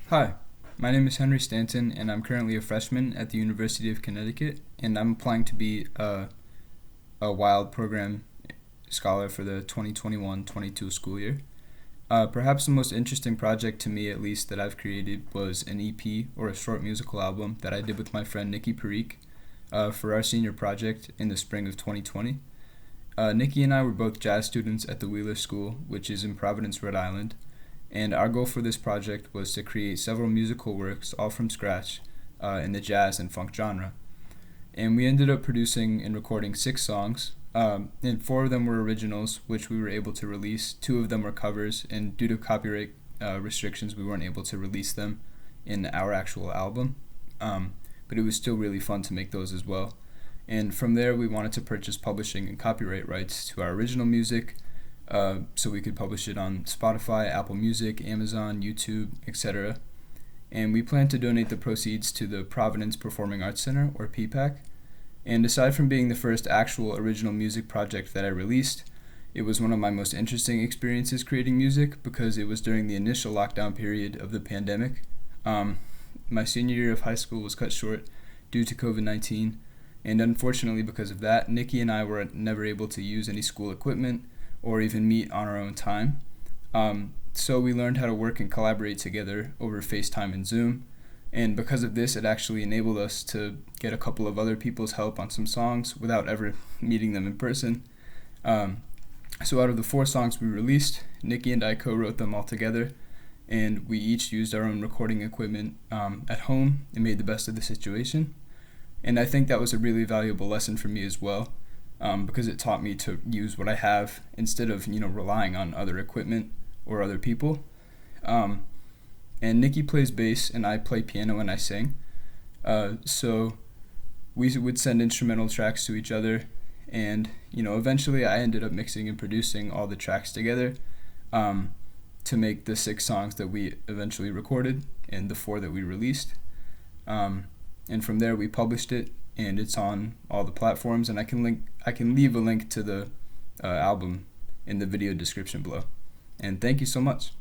Hi, my name is Henry Stanton, and I'm currently a freshman at the University of Connecticut, and I'm applying to be a WILD Program scholar for the 2021-22 school year. Perhaps the most interesting project to me, at least, that I've created was an EP, or a short musical album, that I did with my friend Nikki Parikh for our senior project in the spring of 2020. Nikki and I were both jazz students at the Wheeler School, which is in Providence, Rhode Island, and our goal for this project was to create several musical works, all from scratch, in the jazz and funk genre. And we ended up producing and recording 6 songs, and 4 of them were originals, which we were able to release. 2 of them were covers, and due to copyright restrictions, we weren't able to release them in our actual album. But it was still really fun to make those as well. And from there, we wanted to purchase publishing and copyright rights to our original music, so we could publish it on Spotify, Apple Music, Amazon, YouTube, etc. And we plan to donate the proceeds to the Providence Performing Arts Center, or PPAC. And aside from being the first actual original music project that I released, it was one of my most interesting experiences creating music because it was during the initial lockdown period of the pandemic. My senior year of high school was cut short due to COVID-19, and unfortunately because of that, Nikki and I were never able to use any school equipment or even meet on our own time. So we learned how to work and collaborate together over FaceTime and Zoom. And because of this, it actually enabled us to get a couple of other people's help on some songs without ever meeting them in person. So out of the 4 songs we released, Nikki and I co-wrote them all together, and we each used our own recording equipment at home and made the best of the situation. And I think that was a really valuable lesson for me as well, because it taught me to use what I have instead of relying on other equipment or other people. And Nikki plays bass and I play piano and I sing. So we would send instrumental tracks to each other, and eventually I ended up mixing and producing all the tracks together to make the 6 songs that we eventually recorded and the 4 that we released. And from there we published it, and it's on all the platforms, and I can leave a link to the album in the video description below. And thank you so much.